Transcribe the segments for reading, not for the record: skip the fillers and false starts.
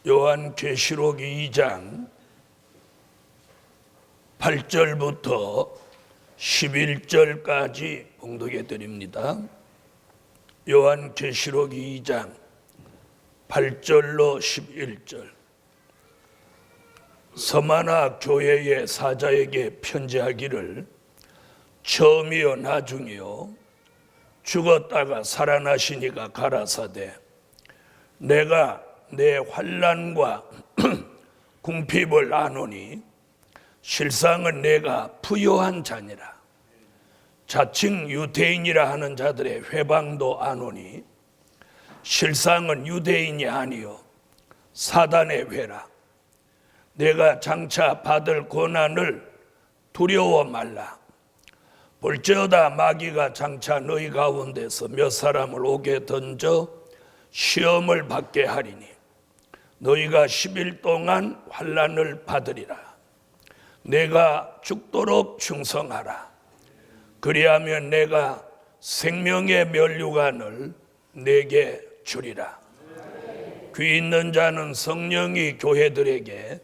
요한계시록 2장 8절부터 11절까지 봉독해 드립니다. 요한계시록 2장 8절로 11절. 서마나 교회의 사자에게 편지하기를, 처음이요 나중이요 죽었다가 살아나시니가 가라사대, 내가 내 환난과 궁핍을 아노니 실상은 내가 부요한 자니라. 자칭 유대인이라 하는 자들의 회방도 아노니 실상은 유대인이 아니요 사단의 회라. 내가 장차 받을 고난을 두려워 말라. 볼지어다 마귀가 장차 너희 가운데서 몇 사람을 옥에 던져 시험을 받게 하리니 너희가 10일 동안 환난을 받으리라. 내가 죽도록 충성하라. 그리하면 내가 생명의 면류관을 내게 주리라. 귀 있는 자는 성령이 교회들에게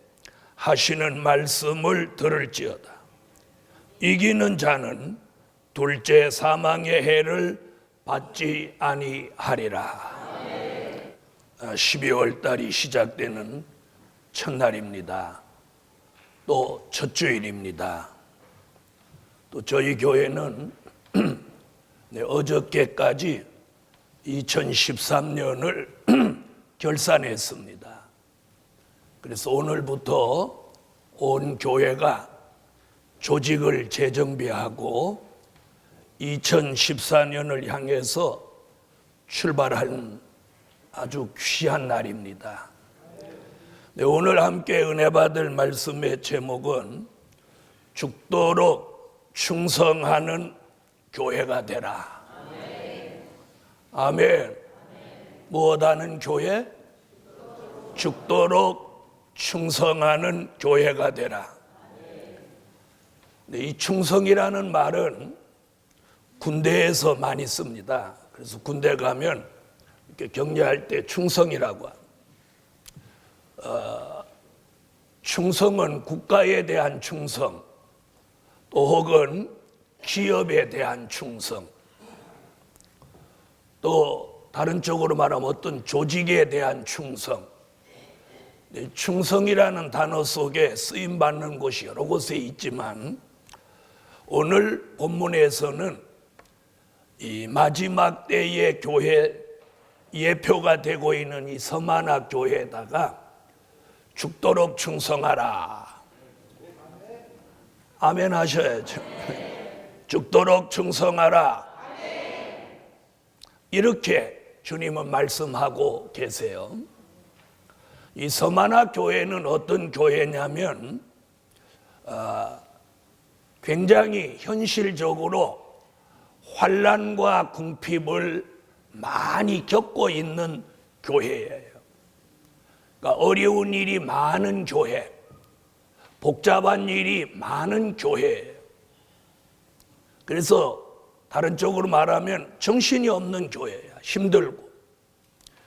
하시는 말씀을 들을지어다. 이기는 자는 둘째 사망의 해를 받지 아니하리라. 12월 달이 시작되는 첫날입니다. 또 첫 주일입니다. 또 저희 교회는 어저께까지 2013년을 결산했습니다. 그래서 오늘부터 온 교회가 조직을 재정비하고 2014년을 향해서 출발하는 아주 귀한 날입니다. 오늘 함께 은혜 받을 말씀의 제목은 죽도록 충성하는 교회가 되라. 아멘. 무엇하는 교회? 죽도록 충성하는 교회가 되라. 이 충성이라는 말은 군대에서 많이 씁니다. 그래서 군대 가면 이렇게 격려할 때 충성이라고 합니다. 충성은 국가에 대한 충성, 또 혹은 기업에 대한 충성, 또 다른 쪽으로 말하면 어떤 조직에 대한 충성. 충성이라는 단어 속에 쓰임받는 곳이 여러 곳에 있지만 오늘 본문에서는 이 마지막 때의 교회 예표가 되고 있는 이 서마나 교회에다가 죽도록 충성하라. 아멘 하셔야죠. 죽도록 충성하라. 이렇게 주님은 말씀하고 계세요. 이 서마나 교회는 어떤 교회냐면 굉장히 현실적으로 환난과 궁핍을 많이 겪고 있는 교회예요. 그러니까 어려운 일이 많은 교회, 복잡한 일이 많은 교회예요. 그래서 다른 쪽으로 말하면 정신이 없는 교회예요. 힘들고.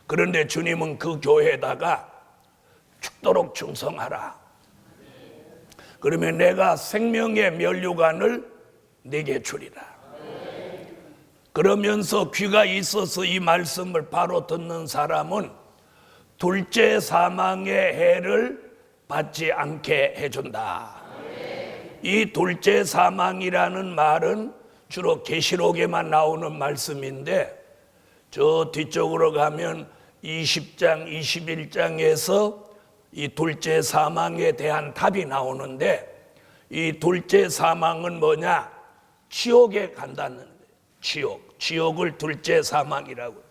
그런데 주님은 그 교회에다가 죽도록 충성하라. 그러면 내가 생명의 면류관을 내게 주리라. 그러면서 귀가 있어서 이 말씀을 바로 듣는 사람은 둘째 사망의 해를 받지 않게 해준다. 이 둘째 사망이라는 말은 주로 계시록에만 나오는 말씀인데 저 뒤쪽으로 가면 20장, 21장에서 이 둘째 사망에 대한 답이 나오는데 이 둘째 사망은 뭐냐? 지옥에 간다는 거예요. 지옥을 둘째 사망이라고.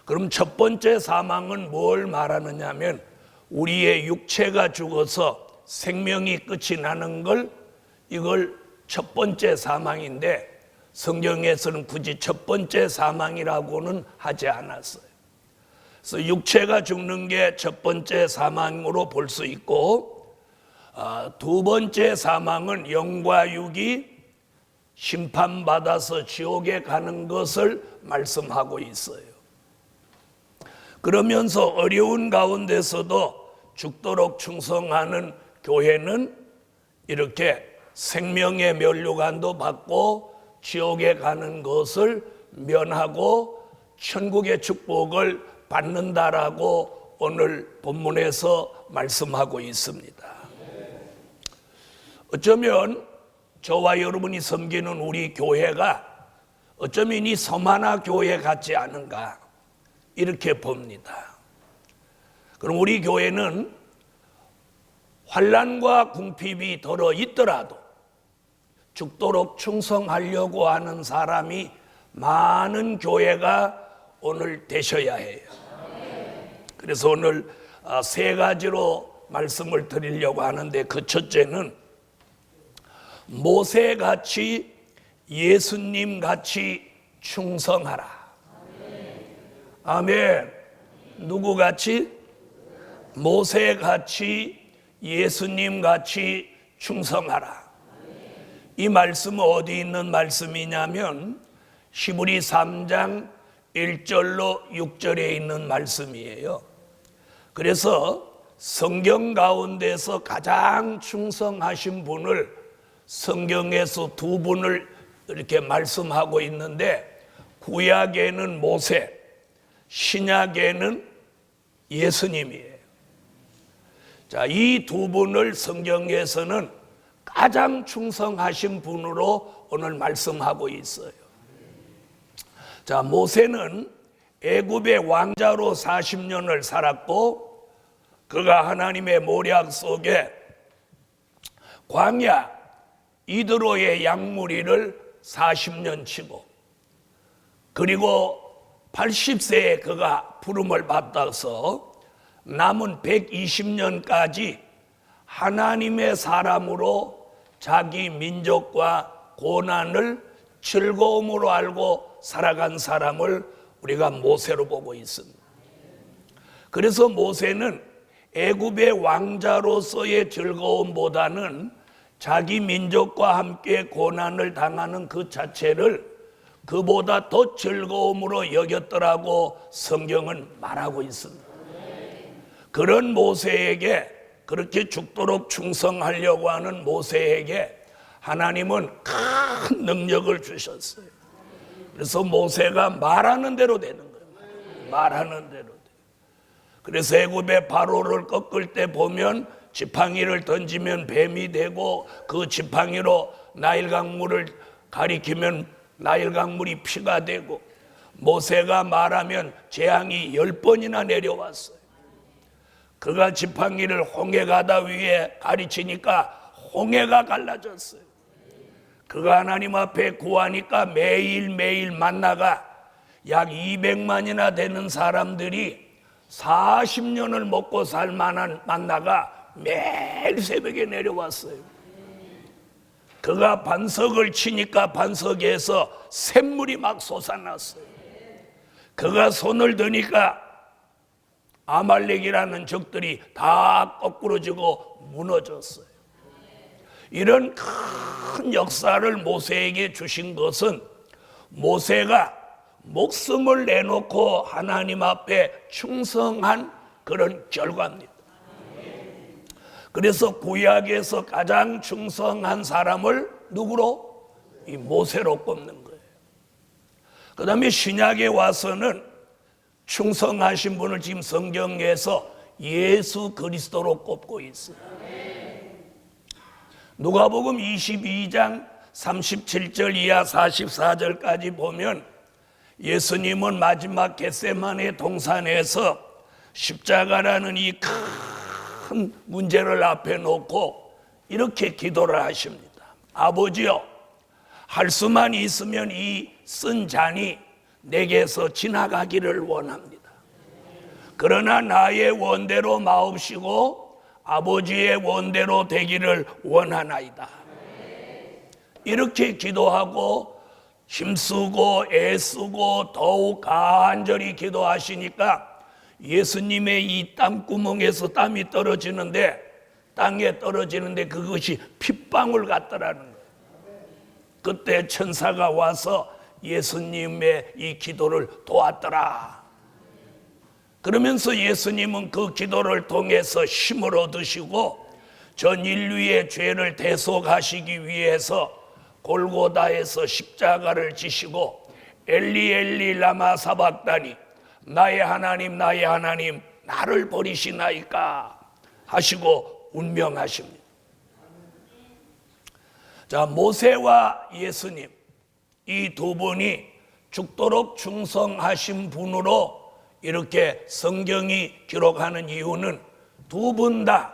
그럼 첫 번째 사망은 뭘 말하느냐 하면 우리의 육체가 죽어서 생명이 끝이 나는 걸, 이걸 첫 번째 사망인데 성경에서는 굳이 첫 번째 사망이라고는 하지 않았어요. 그래서 육체가 죽는 게 첫 번째 사망으로 볼 수 있고, 두 번째 사망은 영과 육이 심판받아서 지옥에 가는 것을 말씀하고 있어요. 그러면서 어려운 가운데서도 죽도록 충성하는 교회는 이렇게 생명의 면류관도 받고 지옥에 가는 것을 면하고 천국의 축복을 받는다라고 오늘 본문에서 말씀하고 있습니다. 어쩌면 저와 여러분이 섬기는 우리 교회가 어쩌면 이 서만화 교회 같지 않은가 이렇게 봅니다. 그럼 우리 교회는 환난과 궁핍이 들어 있더라도 죽도록 충성하려고 하는 사람이 많은 교회가 오늘 되셔야 해요. 그래서 오늘 세 가지로 말씀을 드리려고 하는데, 그 첫째는 모세같이 예수님같이 충성하라. 아멘. 누구같이? 모세같이 예수님같이 충성하라. 이 말씀은 어디 있는 말씀이냐면 히브리 3장 1절로 6절에 있는 말씀이에요. 그래서 성경 가운데서 가장 충성하신 분을 성경에서 두 분을 이렇게 말씀하고 있는데, 구약에는 모세, 신약에는 예수님이에요. 자, 이 두 분을 성경에서는 가장 충성하신 분으로 오늘 말씀하고 있어요. 자, 모세는 애굽의 왕자로 40년을 살았고, 그가 하나님의 모략 속에 광야 이드로의 양무리를 40년 치고, 그리고 80세에 그가 부름을 받아서 남은 120년까지 하나님의 사람으로 자기 민족과 고난을 즐거움으로 알고 살아간 사람을 우리가 모세로 보고 있습니다. 그래서 모세는 애굽의 왕자로서의 즐거움보다는 자기 민족과 함께 고난을 당하는 그 자체를 그보다 더 즐거움으로 여겼더라고 성경은 말하고 있습니다. 그런 모세에게, 그렇게 죽도록 충성하려고 하는 모세에게 하나님은 큰 능력을 주셨어요. 그래서 모세가 말하는 대로 되는 거예요. 말하는 대로. 그래서 애굽의 바로를 꺾을 때 보면 지팡이를 던지면 뱀이 되고, 그 지팡이로 나일 강물을 가리키면 나일 강물이 피가 되고, 모세가 말하면 재앙이 10번이나 내려왔어요. 그가 지팡이를 홍해 가다 위에 가르치니까 홍해가 갈라졌어요. 그가 하나님 앞에 구하니까 매일매일 만나가 약 200만이나 되는 사람들이 40년을 먹고 살 만한 만나가 매일 새벽에 내려왔어요. 그가 반석을 치니까 반석에서 샘물이 막 솟아났어요. 그가 손을 드니까 아말렉이라는 적들이 다 거꾸러지고 무너졌어요. 이런 큰 역사를 모세에게 주신 것은 모세가 목숨을 내놓고 하나님 앞에 충성한 그런 결과입니다. 그래서 구약에서 가장 충성한 사람을 누구로? 이 모세로 꼽는 거예요. 그 다음에 신약에 와서는 충성하신 분을 지금 성경에서 예수 그리스도로 꼽고 있어요. 누가복음 22장 37절 이하 44절까지 보면 예수님은 마지막 겟세마네 동산에서 십자가라는 이 큰 문제를 앞에 놓고 이렇게 기도를 하십니다. 아버지여, 할 수만 있으면 이 쓴 잔이 내게서 지나가기를 원합니다. 그러나 나의 원대로 마옵시고 아버지의 원대로 되기를 원하나이다. 이렇게 기도하고 힘쓰고 애쓰고 더욱 간절히 기도하시니까 예수님의 이 땀구멍에서 땀이 떨어지는데, 땅에 떨어지는데 그것이 핏방울 같더라는 거예요. 그때 천사가 와서 예수님의 이 기도를 도왔더라. 그러면서 예수님은 그 기도를 통해서 힘을 얻으시고 전 인류의 죄를 대속하시기 위해서 골고다에서 십자가를 지시고 엘리 엘리 라마 사박다니, 나의 하나님 나의 하나님 나를 버리시나이까 하시고 운명하십니다. 자, 모세와 예수님 이 두 분이 죽도록 충성하신 분으로 이렇게 성경이 기록하는 이유는 두 분 다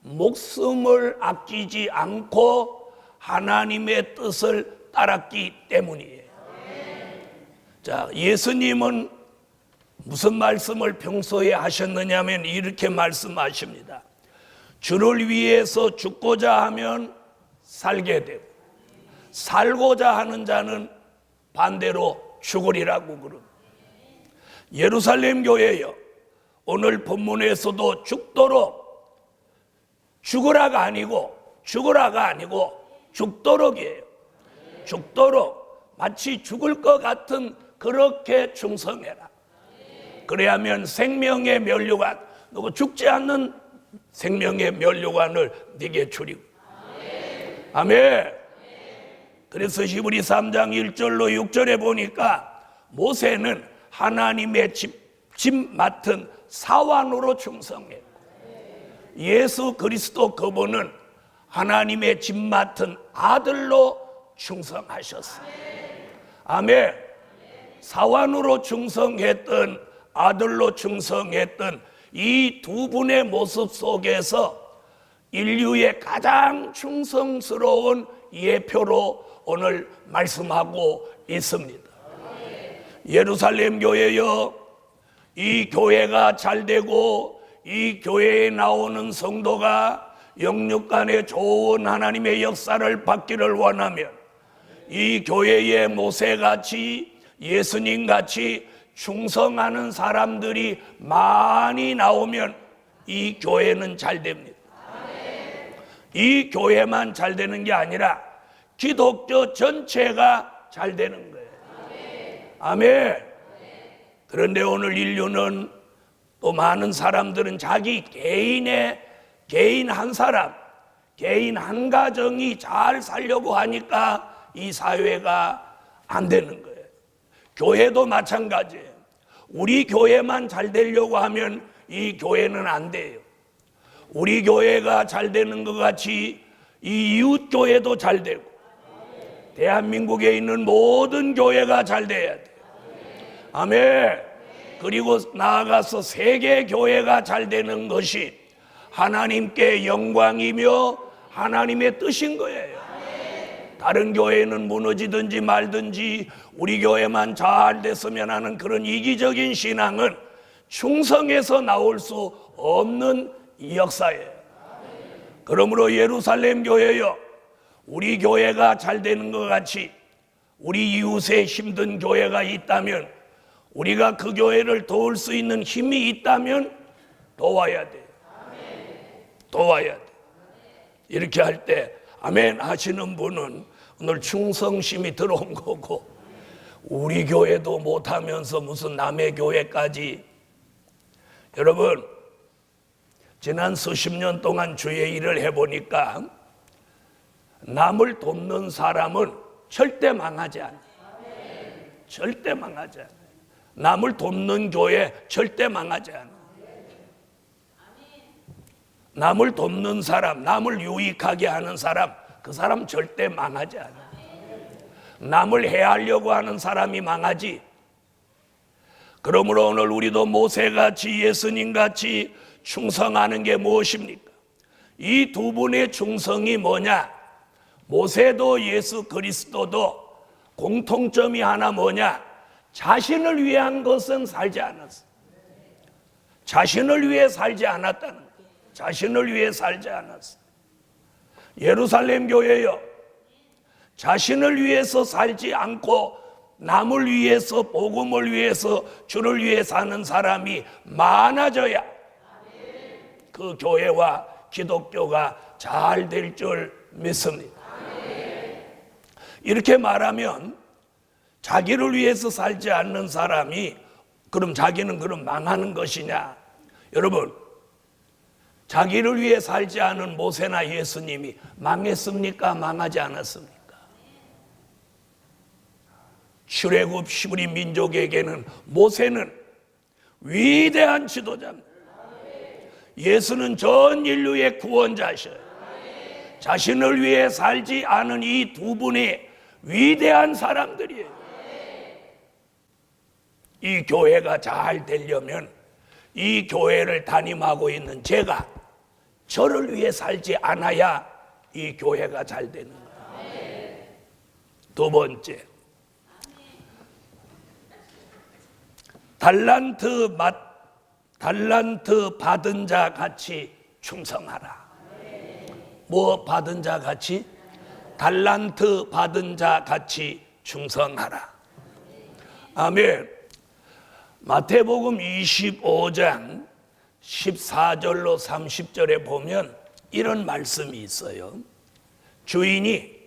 목숨을 아끼지 않고 하나님의 뜻을 따랐기 때문이에요. 자, 예수님은 무슨 말씀을 평소에 하셨느냐면 이렇게 말씀하십니다. 주를 위해서 죽고자 하면 살게 되고 살고자 하는 자는 반대로 죽으리라고 그럽니다. 예루살렘 교회요, 오늘 본문에서도 죽으라가 아니고 죽도록이에요. 죽도록 마치 죽을 것 같은 그렇게 충성해라. 그래야면 생명의 면류관, 너가 죽지 않는 생명의 면류관을 네게 주리고. 아멘. 그래서 히브리 3장 1절로 6절에 보니까 모세는 하나님의 집 맡은 사환으로 충성했고 예수 그리스도 그분은 하나님의 집 맡은 아들로 충성하셨어요. 아멘. 사환으로 충성했던 아들로 충성했던 이 두 분의 모습 속에서 인류의 가장 충성스러운 예표로 오늘 말씀하고 있습니다. 예루살렘 교회여, 이 교회가 잘되고 이 교회에 나오는 성도가 영육간에 좋은 하나님의 역사를 받기를 원하면 이 교회의 모세같이 예수님같이 충성하는 사람들이 많이 나오면 이 교회는 잘 됩니다. 이 교회만 잘 되는 게 아니라 기독교 전체가 잘 되는 거예요. 아멘. 그런데 오늘 인류는 또 많은 사람들은 자기 개인 한 사람, 개인 한 가정이 잘 살려고 하니까 이 사회가 안 되는 거예요. 교회도 마찬가지예요. 우리 교회만 잘 되려고 하면 이 교회는 안 돼요. 우리 교회가 잘 되는 것 같이 이 이웃 교회도 잘 되고 대한민국에 있는 모든 교회가 잘 돼야 돼요. 아멘. 그리고 나아가서 세계 교회가 잘 되는 것이 하나님께 영광이며 하나님의 뜻인 거예요. 다른 교회는 무너지든지 말든지 우리 교회만 잘 됐으면 하는 그런 이기적인 신앙은 충성에서 나올 수 없는 역사예요. 그러므로 예루살렘 교회여, 우리 교회가 잘 되는 것 같이 우리 이웃에 힘든 교회가 있다면 우리가 그 교회를 도울 수 있는 힘이 있다면 도와야 돼요. 도와야 돼. 이렇게 할 때 아멘 하시는 분은 오늘 충성심이 들어온 거고, 우리 교회도 못하면서 무슨 남의 교회까지. 여러분, 지난 수십 년 동안 주의 일을 해보니까 남을 돕는 사람은 절대 망하지 않아요. 절대 망하지 않아요. 남을 돕는 교회 절대 망하지 않아요. 남을 돕는 사람, 남을 유익하게 하는 사람, 그 사람 절대 망하지 않아요. 남을 해하려고 하는 사람이 망하지. 그러므로 오늘 우리도 모세같이 예수님같이 충성하는 게 무엇입니까? 이 두 분의 충성이 뭐냐? 모세도 예수 그리스도도 공통점이 하나 뭐냐? 자신을 위한 것은 살지 않았어. 자신을 위해 살지 않았다는 거예요. 자신을 위해 살지 않았어. 예루살렘 교회여, 자신을 위해서 살지 않고 남을 위해서, 복음을 위해서, 주를 위해 사는 사람이 많아져야 그 교회와 기독교가 잘 될 줄 믿습니다. 이렇게 말하면 자기를 위해서 살지 않는 사람이 그럼 자기는 그럼 망하는 것이냐? 여러분, 자기를 위해 살지 않은 모세나 예수님이 망했습니까? 망하지 않았습니까? 출애굽 히브리 민족에게는 모세는 위대한 지도자입니다. 예수는 전 인류의 구원자셔요. 자신을 위해 살지 않은 이 두 분이 위대한 사람들이에요. 이 교회가 잘 되려면 이 교회를 담임하고 있는 제가 저를 위해 살지 않아야 이 교회가 잘 되는 거예요. 두 번째, 달란트 받은 자 같이 충성하라. 뭐 받은 자 같이? 달란트 받은 자 같이 충성하라. 아멘. 마태복음 25장 14절로 30절에 보면 이런 말씀이 있어요. 주인이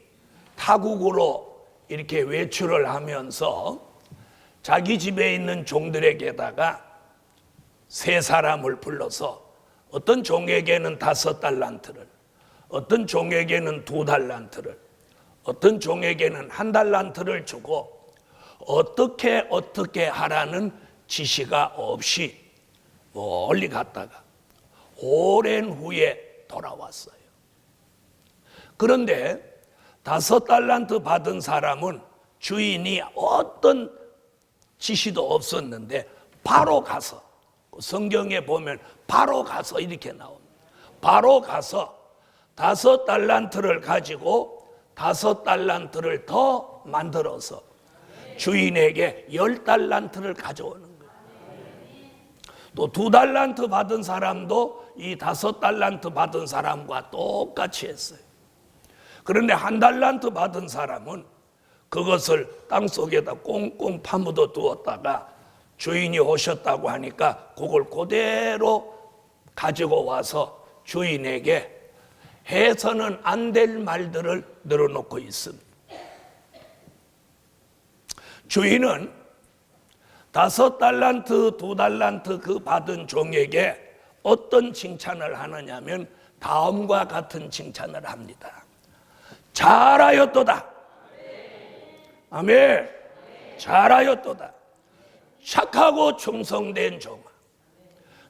타국으로 이렇게 외출을 하면서 자기 집에 있는 종들에게다가 세 사람을 불러서 어떤 종에게는 5달란트를, 어떤 종에게는 2달란트를, 어떤 종에게는 1달란트를 주고 어떻게 하라는 지시가 없이 멀리 갔다가 오랜 후에 돌아왔어요. 그런데 5달란트 받은 사람은 주인이 어떤 지시도 없었는데 바로 가서, 성경에 보면 바로 가서 이렇게 나옵니다. 바로 가서 5달란트를 가지고 5달란트를 더 만들어서 주인에게 10달란트를 가져오는 거예요. 또 2달란트 받은 사람도 이 5달란트 받은 사람과 똑같이 했어요. 그런데 1달란트 받은 사람은 그것을 땅속에다 꽁꽁 파묻어 두었다가 주인이 오셨다고 하니까 그걸 그대로 가지고 와서 주인에게 해서는 안 될 말들을 늘어놓고 있습니다. 주인은 5달란트, 2달란트 그 받은 종에게 어떤 칭찬을 하느냐면 다음과 같은 칭찬을 합니다. 잘하였도다. 아멘. 잘하였도다. 착하고 충성된 종아,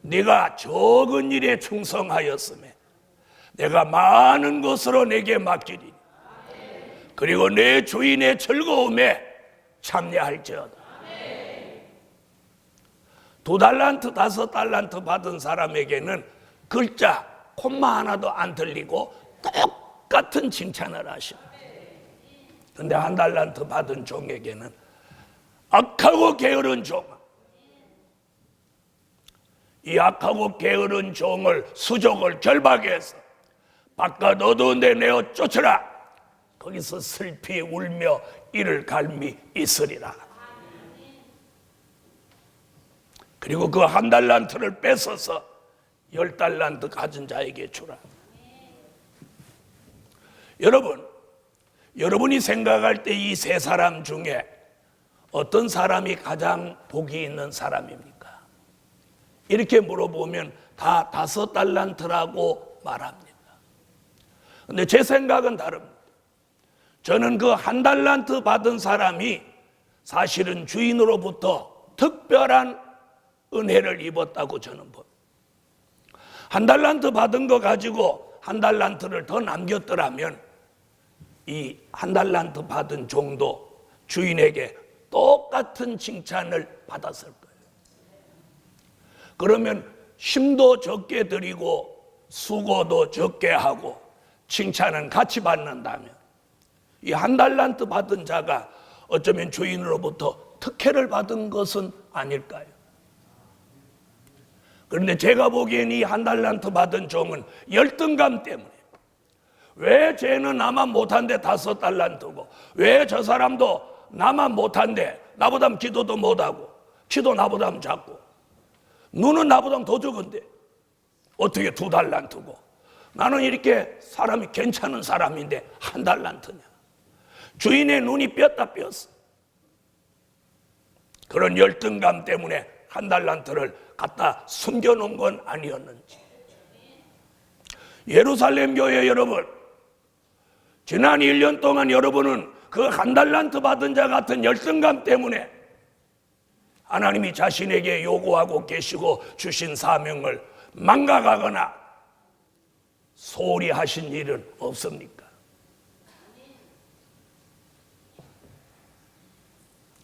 네가 적은 일에 충성하였음에 내가 많은 것으로 내게 맡기리니 그리고 내 주인의 즐거움에 참여할지어다. 2달란트, 5달란트 받은 사람에게는 글자 콤마 하나도 안 틀리고 똑같은 칭찬을 하십니다. 그런데 1달란트 받은 종에게는 악하고 게으른 종, 이 악하고 게으른 종을 수족을 결박해서 바깥 어두운 데 내어 쫓으라. 거기서 슬피 울며 이를 갈미 있으리라. 그리고 그 1달란트를 뺏어서 10달란트 가진 자에게 주라. 여러분이 생각할 때 이 세 사람 중에 어떤 사람이 가장 복이 있는 사람입니까? 이렇게 물어보면 다 5달란트라고 말합니다. 근데 제 생각은 다릅니다. 저는 그 1달란트 받은 사람이 사실은 주인으로부터 특별한 은혜를 입었다고 저는 봅니다. 1달란트 받은 거 가지고 1달란트를 더 남겼더라면 이 1달란트 받은 종도 주인에게 똑같은 칭찬을 받았을 거예요. 그러면 힘도 적게 들이고 수고도 적게 하고 칭찬은 같이 받는다면 이 1달란트 받은 자가 어쩌면 주인으로부터 특혜를 받은 것은 아닐까요? 그런데 제가 보기엔 이 1달란트 받은 종은 열등감 때문에 왜 쟤는 나만 못한데 5달란트고 왜 저 사람도 나만 못한데 나보다 기도도 못하고 키도 나보다 작고 눈은 나보다 더 적은데 어떻게 2달란트고 나는 이렇게 사람이 괜찮은 사람인데 1달란트냐. 주인의 눈이 뼈다 뼈었어. 그런 열등감 때문에 한 달란트를 갖다 숨겨놓은 건 아니었는지. 예루살렘 교회 여러분, 지난 1년 동안 여러분은 그 한 달란트 받은 자 같은 열등감 때문에 하나님이 자신에게 요구하고 계시고 주신 사명을 망각하거나 소홀히 하신 일은 없습니까?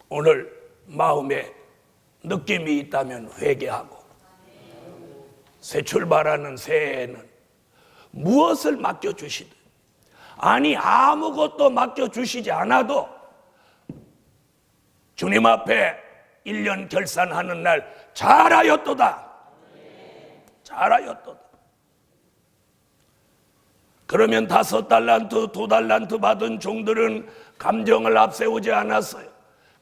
오늘 마음에 느낌이 있다면 회개하고 새 출발하는 새해에는 무엇을 맡겨주시든, 아니 아무것도 맡겨주시지 않아도 주님 앞에 1년 결산하는 날 잘하였도다, 잘하였도다. 그러면 5달란트, 2달란트 받은 종들은 감정을 앞세우지 않았어요.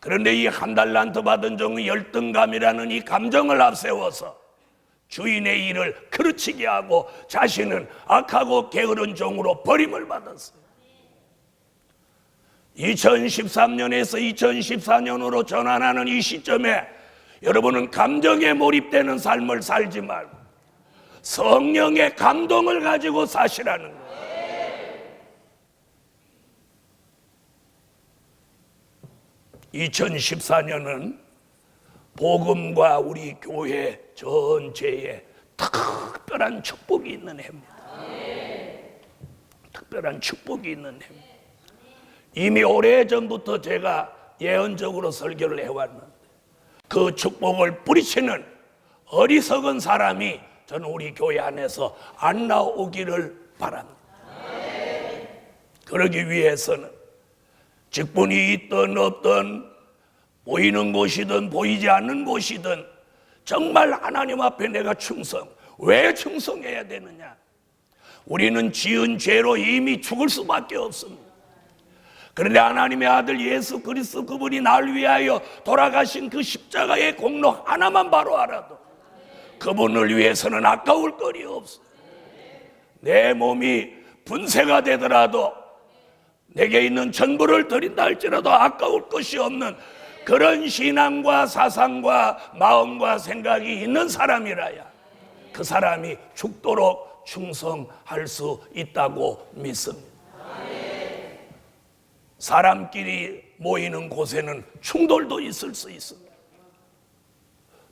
그런데 이 1달란트 받은 종의 열등감이라는 이 감정을 앞세워서 주인의 일을 그르치게 하고 자신은 악하고 게으른 종으로 버림을 받았어요. 2013년에서 2014년으로 전환하는 이 시점에 여러분은 감정에 몰입되는 삶을 살지 말고 성령의 감동을 가지고 사시라는 거예요. 2014년은 복음과 우리 교회 전체에 특별한 축복이 있는 해입니다. 특별한 축복이 있는 해입니다. 이미 오래전부터 제가 예언적으로 설교를 해왔는데 그 축복을 뿌리치는 어리석은 사람이 저는 우리 교회 안에서 안 나오기를 바랍니다. 그러기 위해서는 직분이 있든 없든 보이는 곳이든 보이지 않는 곳이든 정말 하나님 앞에 내가 충성. 왜 충성해야 되느냐? 우리는 지은 죄로 이미 죽을 수밖에 없습니다. 그런데 하나님의 아들 예수 그리스도 그분이 날 위하여 돌아가신 그 십자가의 공로 하나만 바로 알아도 그분을 위해서는 아까울 거리 없어요. 내 몸이 분쇄가 되더라도 내게 있는 전부를 드린다 할지라도 아까울 것이 없는 그런 신앙과 사상과 마음과 생각이 있는 사람이라야 그 사람이 죽도록 충성할 수 있다고 믿습니다. 사람끼리 모이는 곳에는 충돌도 있을 수 있습니다.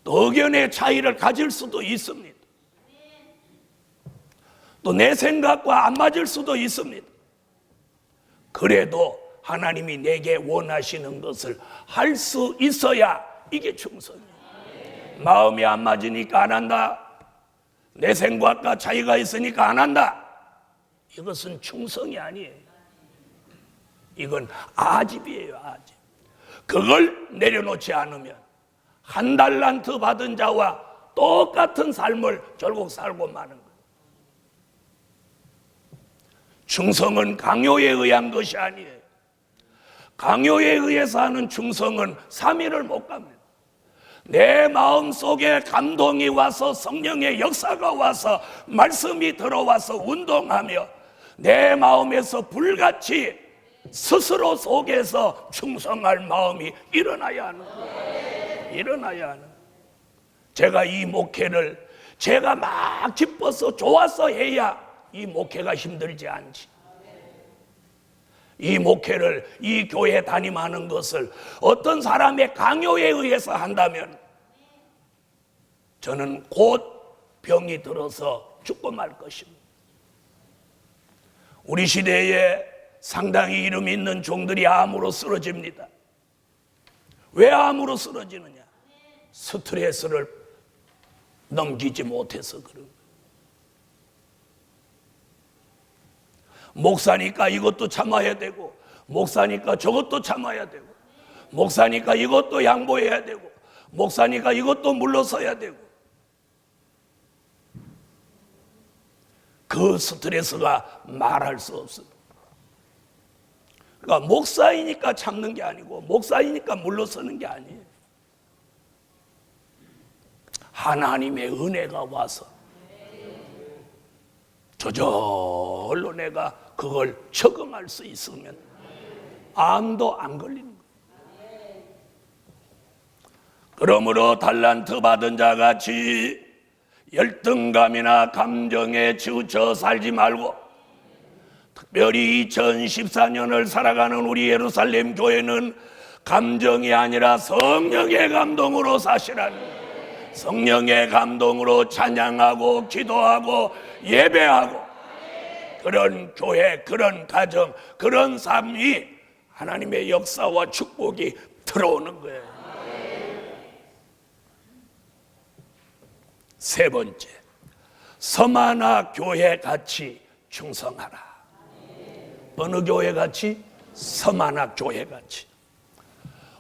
또 의견의 차이를 가질 수도 있습니다. 또 내 생각과 안 맞을 수도 있습니다. 그래도 하나님이 내게 원하시는 것을 할 수 있어야 이게 충성이에요. 마음이 안 맞으니까 안 한다. 내 생각과 차이가 있으니까 안 한다. 이것은 충성이 아니에요. 이건 아집이에요, 아집. 그걸 내려놓지 않으면 1달란트 받은 자와 똑같은 삶을 결국 살고 마는 거예요. 충성은 강요에 의한 것이 아니에요. 강요에 의해서 하는 충성은 3일을 못 갑니다. 내 마음 속에 감동이 와서 성령의 역사가 와서 말씀이 들어와서 운동하며 내 마음에서 불같이 스스로 속에서 충성할 마음이 일어나야 하는 거예요. 일어나야 하는 거예요. 제가 이 목회를 제가 막 기뻐서 좋아서 해야 이 목회가 힘들지 않지. 이 목회를 이 교회 담임하는 것을 어떤 사람의 강요에 의해서 한다면 저는 곧 병이 들어서 죽고 말 것입니다. 우리 시대에 상당히 이름 있는 종들이 암으로 쓰러집니다. 왜 암으로 쓰러지느냐? 스트레스를 넘기지 못해서 그런 거예요. 목사니까 이것도 참아야 되고, 목사니까 저것도 참아야 되고, 목사니까 이것도 양보해야 되고, 목사니까 이것도 물러서야 되고, 그 스트레스가 말할 수 없어요. 그러니까 목사이니까 참는 게 아니고 목사이니까 물러서는 게 아니에요. 하나님의 은혜가 와서 저절로 내가 그걸 적응할 수 있으면 암도 안 걸리는 거예요. 그러므로 달란트 받은 자같이 열등감이나 감정에 치우쳐 살지 말고, 특별히 2014년을 살아가는 우리 예루살렘 교회는 감정이 아니라 성령의 감동으로 사시라는 거예요. 성령의 감동으로 찬양하고 기도하고 예배하고, 그런 교회, 그런 가정, 그런 삶이 하나님의 역사와 축복이 들어오는 거예요. 세 번째, 서마나 교회 같이 충성하라. 어느 교회 같이? 서마나 교회 같이.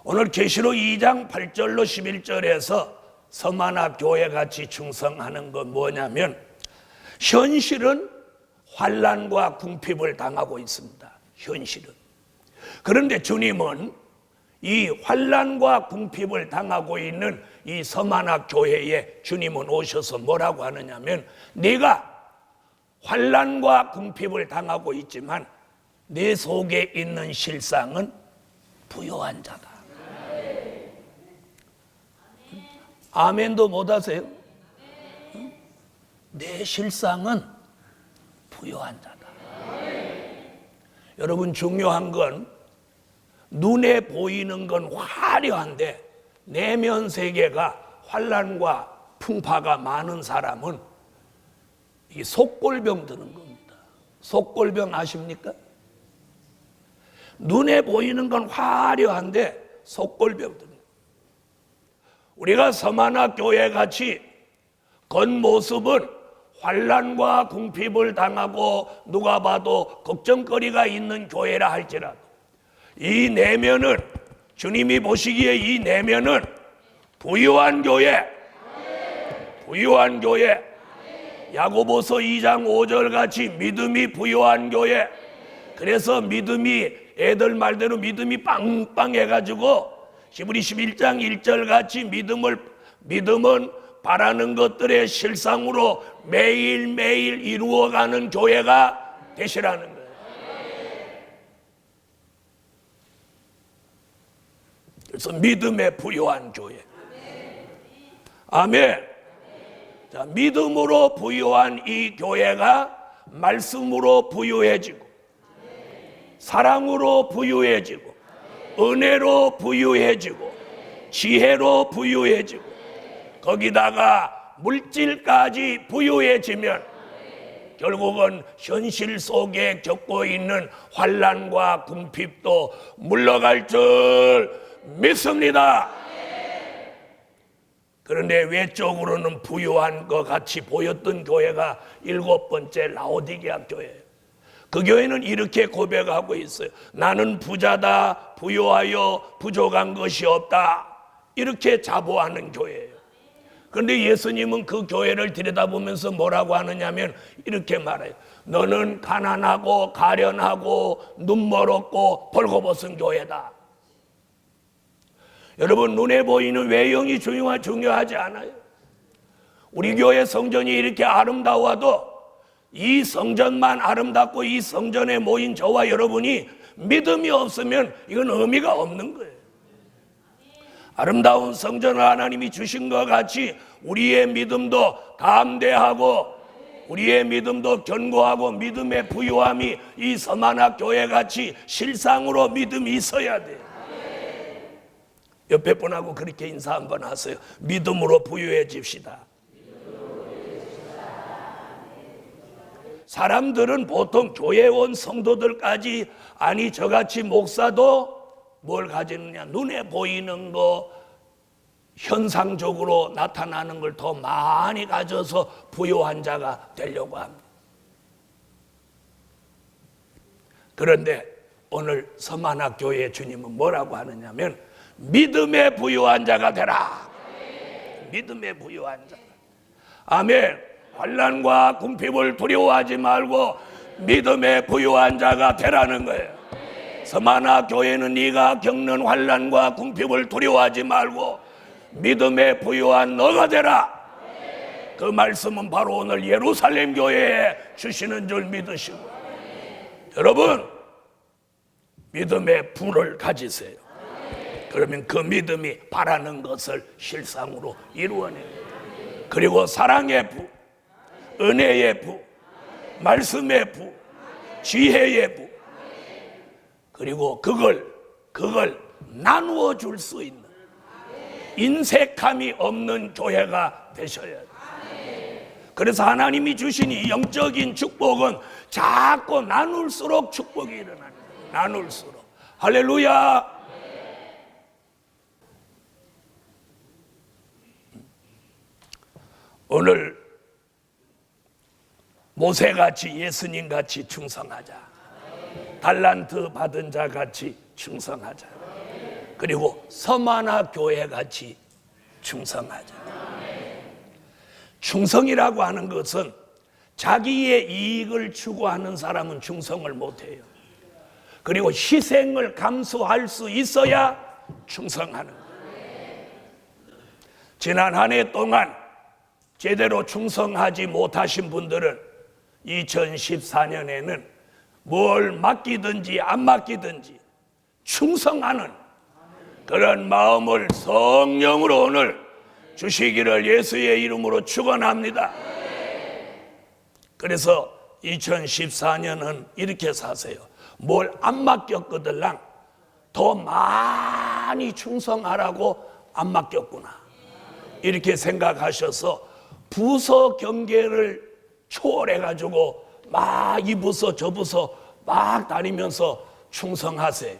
오늘 계시록 2장 8절로 11절에서 서마나 교회 같이 충성하는 건 뭐냐면, 현실은 환난과 궁핍을 당하고 있습니다. 현실은. 그런데 주님은 이 환난과 궁핍을 당하고 있는 이 서마나 교회에 주님은 오셔서 뭐라고 하느냐면, 네가 환난과 궁핍을 당하고 있지만 내 속에 있는 실상은 부요한 자다. 아멘도 못 하세요? 내 실상은 부요한 자다. 여러분, 중요한 건 눈에 보이는 건 화려한데 내면 세계가 환난과 풍파가 많은 사람은 이 속골병 드는 겁니다. 속골병 아십니까? 눈에 보이는 건 화려한데 속골병 드는 거예요. 우리가 서마나 교회 같이 겉모습은 환난과 궁핍을 당하고 누가 봐도 걱정거리가 있는 교회라 할지라도, 이 내면은, 주님이 보시기에 이 내면은 부유한 교회, 부유한 교회. 야고보서 2장 5절 같이 믿음이 부유한 교회. 그래서 믿음이, 애들 말대로 믿음이 빵빵해가지고 히브리 11장 1절 같이 믿음은 바라는 것들의 실상으로 매일매일 이루어가는 교회가 되시라는 거예요. 그래서 믿음에 부유한 교회. 아멘. 자, 믿음으로 부유한 이 교회가 말씀으로 부유해지고, 사랑으로 부유해지고, 은혜로 부유해지고, 지혜로 부유해지고, 거기다가 물질까지 부유해지면 결국은 현실 속에 겪고 있는 환난과 궁핍도 물러갈 줄 믿습니다. 그런데 외적으로는 부유한 것 같이 보였던 교회가 7번째 라오디게아 교회예요. 그 교회는 이렇게 고백하고 있어요. 나는 부자다, 부유하여 부족한 것이 없다. 이렇게 자부하는 교회예요. 그런데 예수님은 그 교회를 들여다보면서 뭐라고 하느냐면 이렇게 말해요. 너는 가난하고 가련하고 눈멀었고 벌거벗은 교회다. 여러분, 눈에 보이는 외형이 중요하지 않아요. 우리 교회 성전이 이렇게 아름다워도 이 성전만 아름답고 이 성전에 모인 저와 여러분이 믿음이 없으면 이건 의미가 없는 거예요. 아름다운 성전을 하나님이 주신 것 같이 우리의 믿음도 담대하고 우리의 믿음도 견고하고 믿음의 부유함이 이 서마나 교회 같이 실상으로 믿음이 있어야 돼요. 옆에 분하고 그렇게 인사 한번 하세요. 믿음으로 부유해집시다. 사람들은 보통 교회 온 성도들까지, 아니 저같이 목사도 뭘 가지느냐, 눈에 보이는 거, 현상적으로 나타나는 걸 더 많이 가져서 부유한 자가 되려고 합니다. 그런데 오늘 서마나 교회 주님은 뭐라고 하느냐면 믿음에 부유한 자가 되라. 믿음에 부유한 자. 아멘. 환난과 궁핍을 두려워하지 말고 믿음에 부유한 자가 되라는 거예요. 서마나 교회는 네가 겪는 환난과 궁핍을 두려워하지 말고 믿음에 부유한 너가 되라. 그 말씀은 바로 오늘 예루살렘 교회에 주시는 줄 믿으시고, 여러분 믿음의 불을 가지세요. 그 그러면 그 믿음이 바라는 것을 실상으로 이루어내요. 그리고 사랑의 부, 은혜의 부, 말씀의 부, 지혜의 부, 그리고 그걸 나누어 줄 수 있는 인색함이 없는 교회가 되셔야 돼요. 그래서 하나님이 주신 이 영적인 축복은 자꾸 나눌수록 축복이 일어나는 거예요. 나눌수록. 할렐루야. 오늘 모세같이 예수님같이 충성하자. 달란트 받은 자같이 충성하자. 그리고 서만화 교회같이 충성하자. 충성이라고 하는 것은 자기의 이익을 추구하는 사람은 충성을 못해요. 그리고 희생을 감수할 수 있어야 충성하는 거예요. 지난 한 해 동안 제대로 충성하지 못하신 분들은 2014년에는 뭘 맡기든지 안 맡기든지 충성하는 그런 마음을 성령으로 오늘 주시기를 예수의 이름으로 축원합니다. 그래서 2014년은 이렇게 사세요. 뭘 안 맡겼거들랑 더 많이 충성하라고 안 맡겼구나. 이렇게 생각하셔서 부서 경계를 초월해가지고 막 이 부서 저 부서 막 다니면서 충성하세요.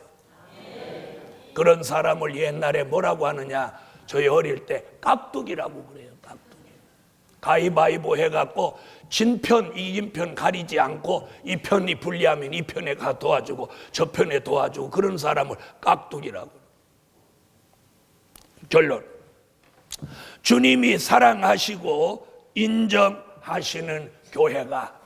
그런 사람을 옛날에 뭐라고 하느냐? 저희 어릴 때 깍두기라고 그래요. 깍두기. 가위바위보 해갖고 진편 이긴편 가리지 않고 이 편이 불리하면 이 편에 가 도와주고 저 편에 도와주고 그런 사람을 깍두기라고. 결론, 주님이 사랑하시고 인정하시는 교회가